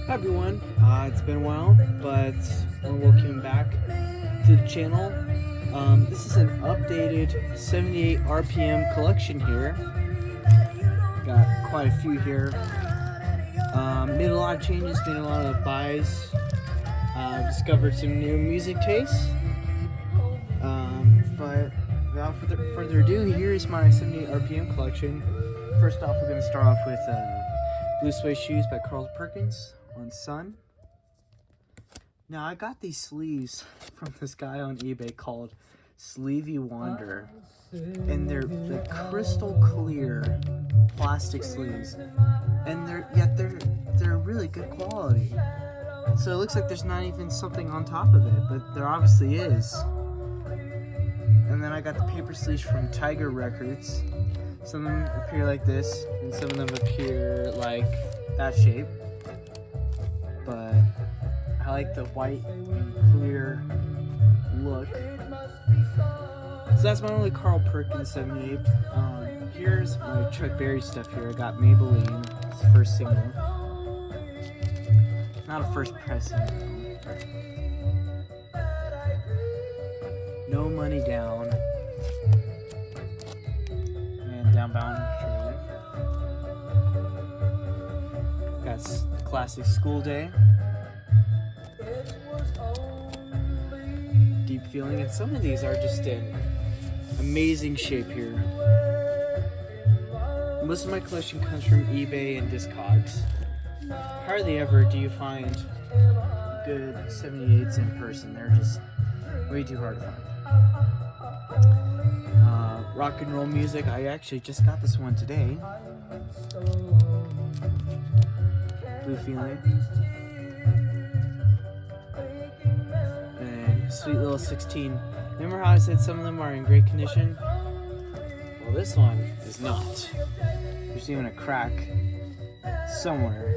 Hi everyone, it's been a while, but welcome back to the channel. This is an updated 78 RPM collection here. Got quite a few here. Made a lot of changes, made a lot of buys. Discovered some new music tastes. But without further ado, here is my 78 RPM collection. First off, we're going to start off with Blue Suede Shoes by Carl Perkins on Sun. Now, I got these sleeves from this guy on eBay called Sleevey Wander, and they're the crystal clear plastic sleeves, and they're really good quality. So it looks like there's not even something on top of it, but there obviously is. And then I got the paper sleeves from Tiger Records. Some of them appear like this, and some of them appear like that shape. But I like the white and clear look. So that's my only Carl Perkins 78. Here's my Chuck Berry stuff here. I got Maybelline, it's the first single. Not a first pressing though. No Money Down. And Downbound Train. Got classic School Day. Deep Feeling, and some of these are just in amazing shape here. Most of my collection comes from eBay and Discogs. Hardly ever do you find good 78s in person. They're just way too hard to find. Rock and roll music, I actually just got this one today. Blue Feeling. And Sweet Little 16. Remember how I said some of them are in great condition? Well, this one is not. There's even a crack somewhere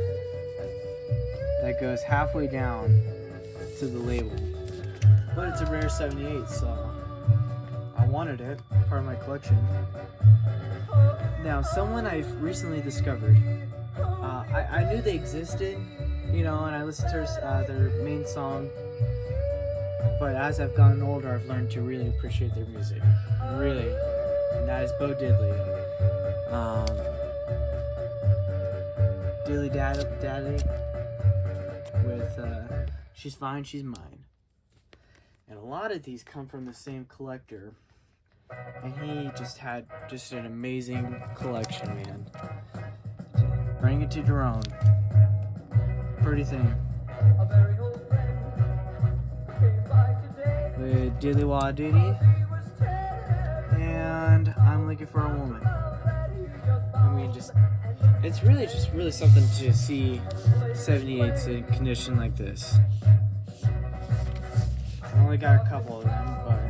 that goes halfway down to the label. But it's a rare 78, so I wanted it, part of my collection. Now, someone I've recently discovered, I knew they existed, you know, and I listened to their main song, but as I've gotten older, I've learned to really appreciate their music. Really. And that is Bo Diddley. Dilly Daddy with She's Fine, She's Mine. And a lot of these come from the same collector, and he just had an amazing collection, man. Bring it to Jerome. Pretty thing. With Dilly Wah Diddy and I'm Looking for a Woman. I mean, it's really something to see 78s in condition like this. I only got a couple of them, but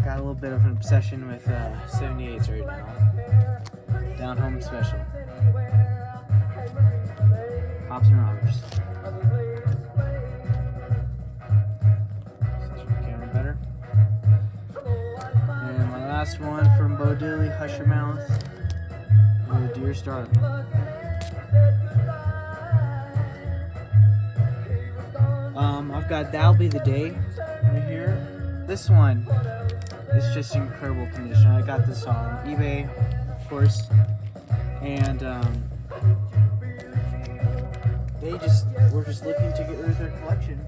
got a little bit of an obsession with 78s right now. Down Home Special. Hops and Robbers. Camera better. And my last one from Bo Diddley, Hush Your Mouth. With Dear Star. I've got That'll Be the Day right here. This one is just in incredible condition. I got this on eBay, of course, and they were just looking to get rid of their collection,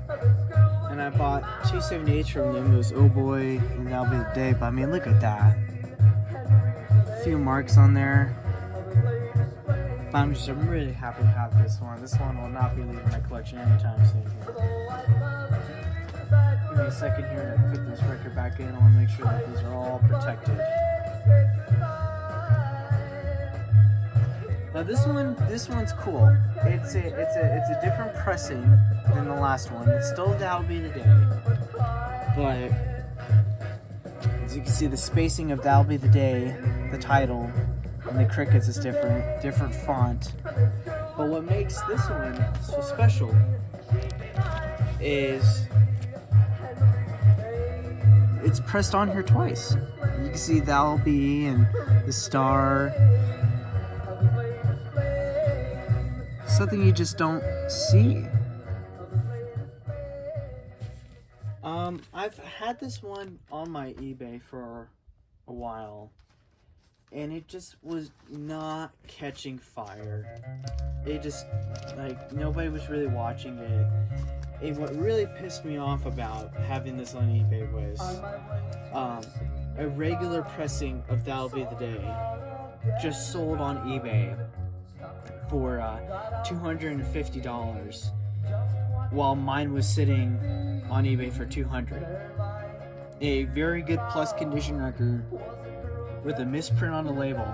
and I bought 2 78s from them. It was Oh Boy and That'll Be the Day. But I mean, look at that. A few marks on there. I'm really happy to have this one. This one will not be leaving my collection anytime soon. Give me a second here to put this record back in. I want to make sure that these are all protected. Now this one's cool. It's a different pressing than the last one. It's still That'll Be the Day, but as you can see, the spacing of That'll Be the Day, the title, and the crickets is different font. But what makes this one so special is it's pressed on here twice. You can see That'll Be and the star. something you just don't see. I've had this one on my eBay for a while, and it just was not catching fire. It just, like, nobody was really watching it. And what really pissed me off about having this on eBay was a regular pressing of That'll Be the Day just sold on eBay for $250, while mine was sitting on eBay for $200. A very good plus condition record with a misprint on the label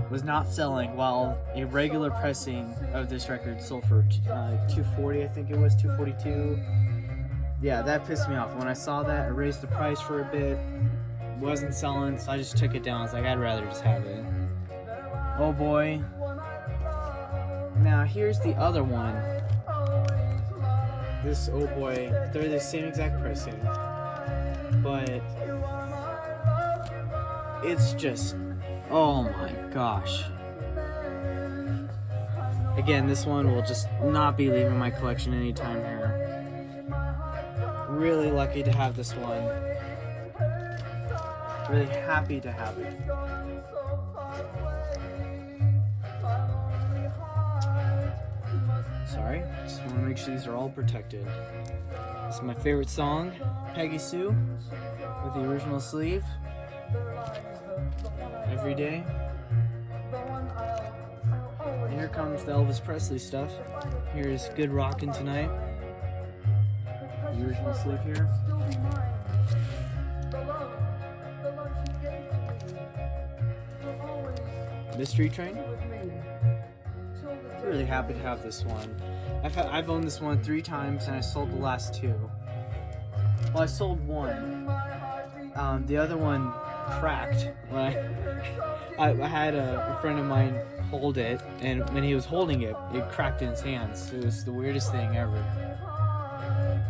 was not selling, while a regular pressing of this record sold for $240, I think it was $242. Yeah, that pissed me off. When I saw that, I raised the price for a bit. Wasn't selling, so I just took it down. I was like, I'd rather just have it. Oh boy. Now here's the other one. This, oh boy, they're the same exact pressing, but it's just, oh my gosh. Again, this one will just not be leaving my collection anytime here. Really lucky to have this one. Really happy to have it. Sorry, just want to make sure these are all protected. This is my favorite song, Peggy Sue, with the original sleeve. Every day. And here comes the Elvis Presley stuff. Here's Good Rockin' Tonight. The original sleeve here. Mystery Train. Really happy to have this one. I've owned this one 3 times, and I sold the last 2. Well, I sold one. The other one cracked when I had a friend of mine hold it, and when he was holding it, it cracked in his hands. It was the weirdest thing ever.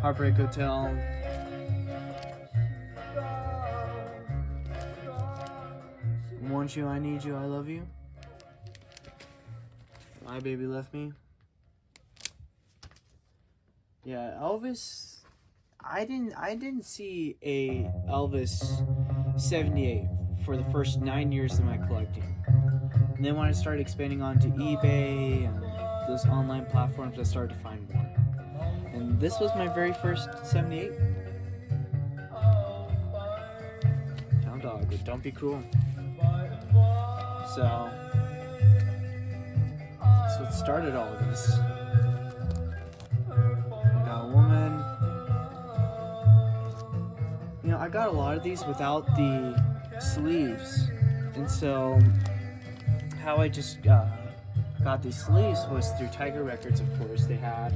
Heartbreak Hotel. Want You, I Need You, I Love You. My Baby Left Me. Yeah, Elvis. I didn't see a Elvis 78 for the first 9 years of my collecting. And then when I started expanding onto eBay and those online platforms, I started to find more. And this was my very first 78. Hound Dog with Don't Be Cruel. So that's what started all of this. I got a woman. You know, I got a lot of these without the sleeves, and so how I just got these sleeves was through Tiger Records. Of course, they had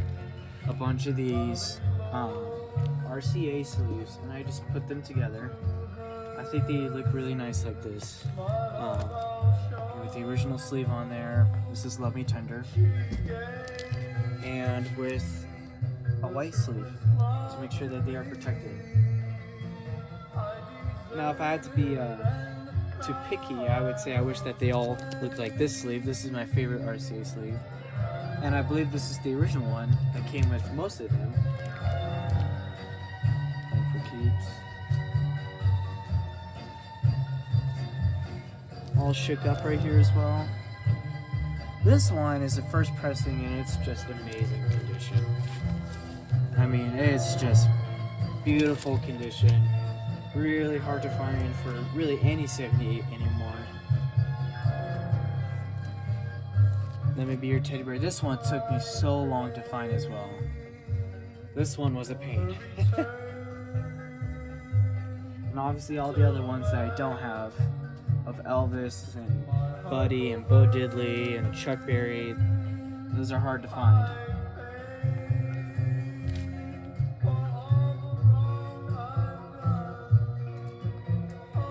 a bunch of these RCA sleeves, and I just put them together. I think they look really nice like this, with the original sleeve on there. This is Love Me Tender, and with a white sleeve to make sure that they are protected. Now, if I had to be too picky, I would say I wish that they all looked like this sleeve. This is my favorite RCA sleeve, and I believe this is the original one that came with most of them. Home for Keeps. All shook up right here as well. This one is the first pressing, and it's just amazing condition. I mean, it's just beautiful condition. Really hard to find for really any 78 anymore. Let Me Be Your Teddy Bear. This one took me so long to find as well. This one was a pain. And obviously all the other ones that I don't have, of Elvis and Buddy and Bo Diddley and Chuck Berry, those are hard to find.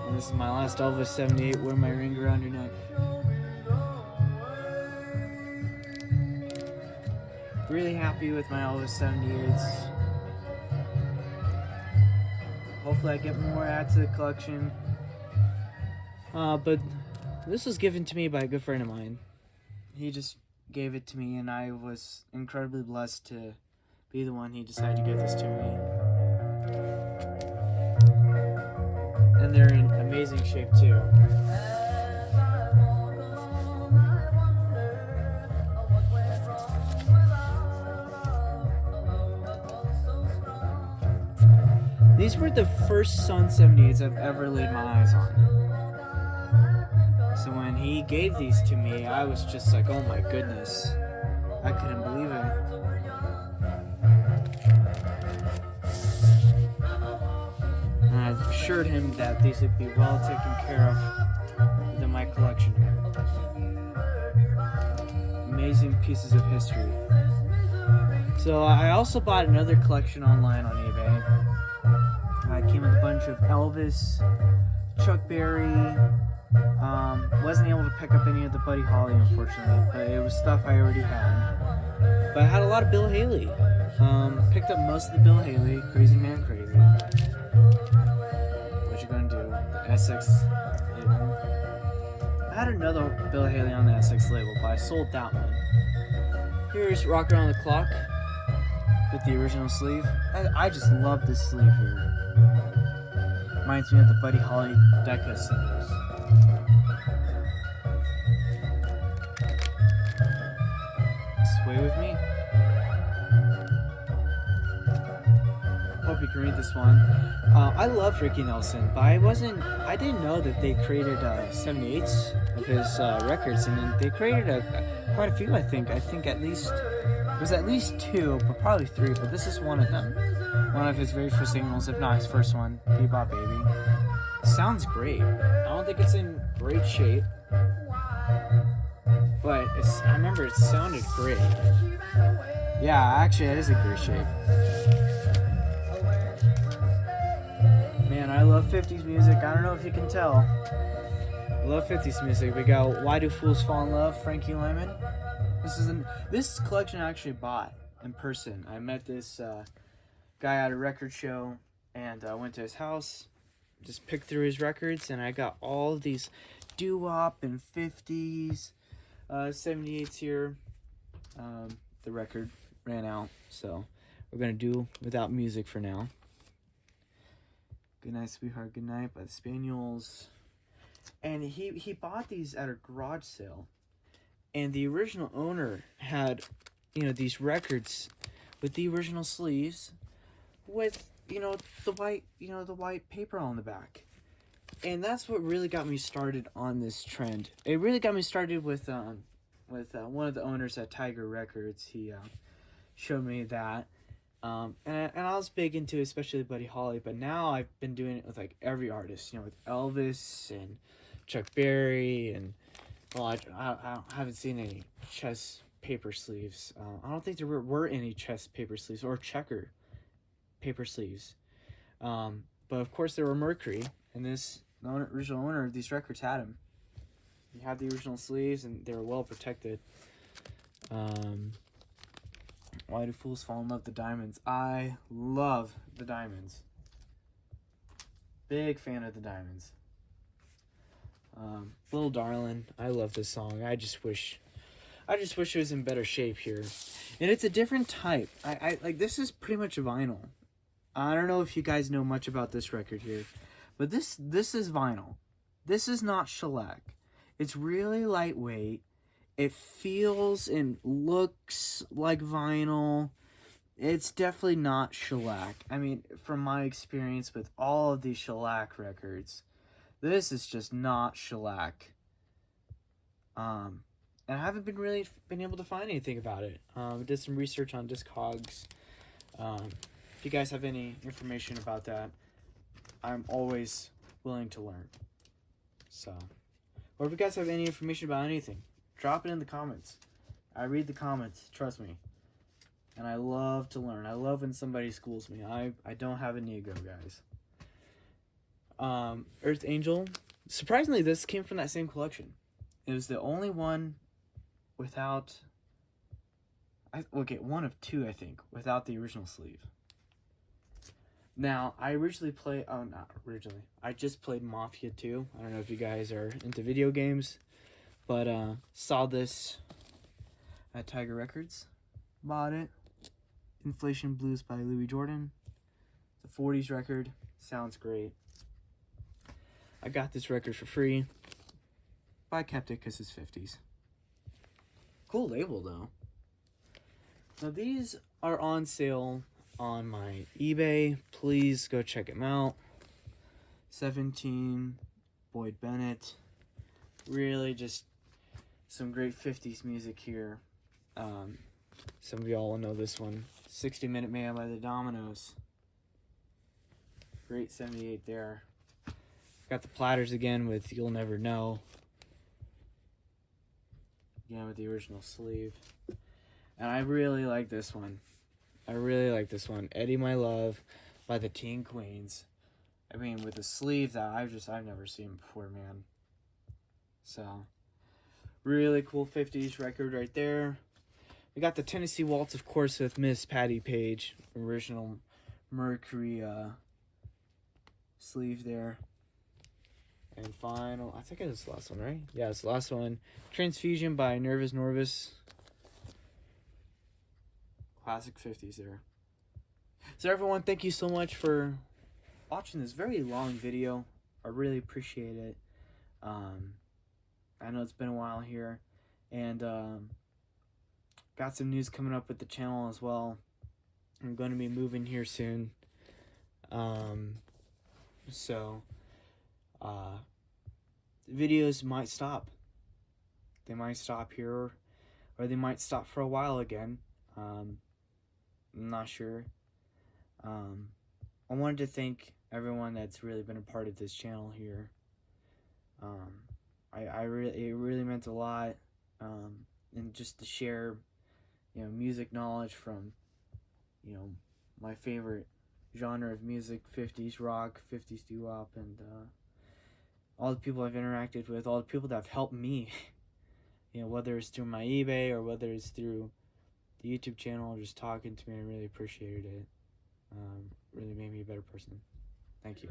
And this is my last Elvis 78, Wear My Ring Around Your Neck. Really happy with my Elvis 78s. Hopefully I get more add to the collection. But this was given to me by a good friend of mine. He just gave it to me, and I was incredibly blessed to be the one he decided to give this to me. And they're in amazing shape too. These were the first Sun 78s I've ever laid my eyes on. So when he gave these to me, I was just like, oh my goodness. I couldn't believe it. And I assured him that these would be well taken care of within my collection here. Amazing pieces of history. So I also bought another collection online on eBay. I came with a bunch of Elvis, Chuck Berry. Wasn't able to pick up any of the Buddy Holly, unfortunately, but it was stuff I already had. But I had a lot of Bill Haley. Picked up most of the Bill Haley, Crazy Man Crazy. What you gonna do? The SX label. I had another Bill Haley on the SX label, but I sold that one. Here's Rock Around the Clock with the original sleeve. I just love this sleeve here. Reminds me of the Buddy Holly Decca singles. Sway with me. Hope you can read this one. I love Ricky Nelson, but I didn't know that they created 78s of his records, and then they created quite a few. I think at least it was at least 2, but probably 3. But this is one of them. One of his very first singles, if not his first one, Bebop Baby. Sounds great. I don't think it's in great shape, but I remember it sounded great. Yeah, actually, it is in great shape. Man, I love 50s music. I don't know if you can tell. I love 50s music. We got Why Do Fools Fall in Love, Frankie Lyman. This collection I actually bought in person. I met this guy at a record show, and I went to his house, just picked through his records, and I got all these doo-wop and 50s, 78s here. The record ran out, so we're gonna do without music for now. Good Night, Sweetheart, Good Night by the Spaniels. And he bought these at a garage sale, and the original owner had, these records with the original sleeves, with the white paper on the back. And that's what really got me started on this trend. It really got me started with one of the owners at Tiger Records. He showed me that, and I was big into especially Buddy Holly, but now I've been doing it with like every artist, with Elvis and Chuck Berry, and I haven't seen any chess paper sleeves. I don't think there were any chess paper sleeves or checker paper sleeves, but of course there were Mercury, and the original owner of these records had them. He had the original sleeves, and they were well protected. Why Do Fools Fall in Love, the Diamonds. I love the Diamonds. Big fan of the Diamonds. Little Darlin', I love this song. I just wish it was in better shape here. And it's a different type. I like, this is pretty much vinyl. I don't know if you guys know much about this record here, but this is vinyl. This is not shellac. It's really lightweight. It feels and looks like vinyl. It's definitely not shellac. I mean, from my experience with all of these shellac records, this is just not shellac. And I haven't been able to find anything about it. I did some research on Discogs. If you guys have any information about that, I'm always willing to learn. So, or if you guys have any information about anything, drop it in the comments. I read the comments, trust me. And I love to learn. I love when somebody schools me. I don't have an ego, guys. Earth Angel. Surprisingly, this came from that same collection. It was the only one without... one of 2, I think, without the original sleeve. Now, I just played Mafia 2. I don't know if you guys are into video games, but saw this at Tiger Records. Bought it. Inflation Blues by Louis Jordan. It's a 40s record. Sounds great. I got this record for free, but I kept it because it's 50s. Cool label though. Now these are on sale on my eBay. Please go check them out. 17, Boyd Bennett. Really just some great 50s music here. Some of y'all will know this one. 60 Minute Man by the Dominoes. Great 78 there. Got the Platters again with You'll Never Know. Again with the original sleeve. And I really like this one. Eddie My Love by the Teen Queens. I mean, with a sleeve that I've never seen before, man. So, really cool 50s record right there. We got the Tennessee Waltz, of course, with Miss Patti Page. Original Mercury sleeve there. And final, I think it is the last one, right? Yeah, it's the last one. Transfusion by Nervous Norvis. Classic 50s there. So everyone, thank you so much for watching this very long video. I really appreciate it. I know it's been a while here. And got some news coming up with the channel as well. I'm going to be moving here soon. Videos might stop. They might stop here, or they might stop for a while again. I'm not sure. I wanted to thank everyone that's really been a part of this channel here. It really meant a lot. And just to share, music knowledge from, my favorite genre of music, 50s rock, 50s doo-wop, and all the people I've interacted with, all the people that have helped me, whether it's through my eBay or whether it's through the YouTube channel or just talking to me. I really appreciated it. Really made me a better person. Thank you.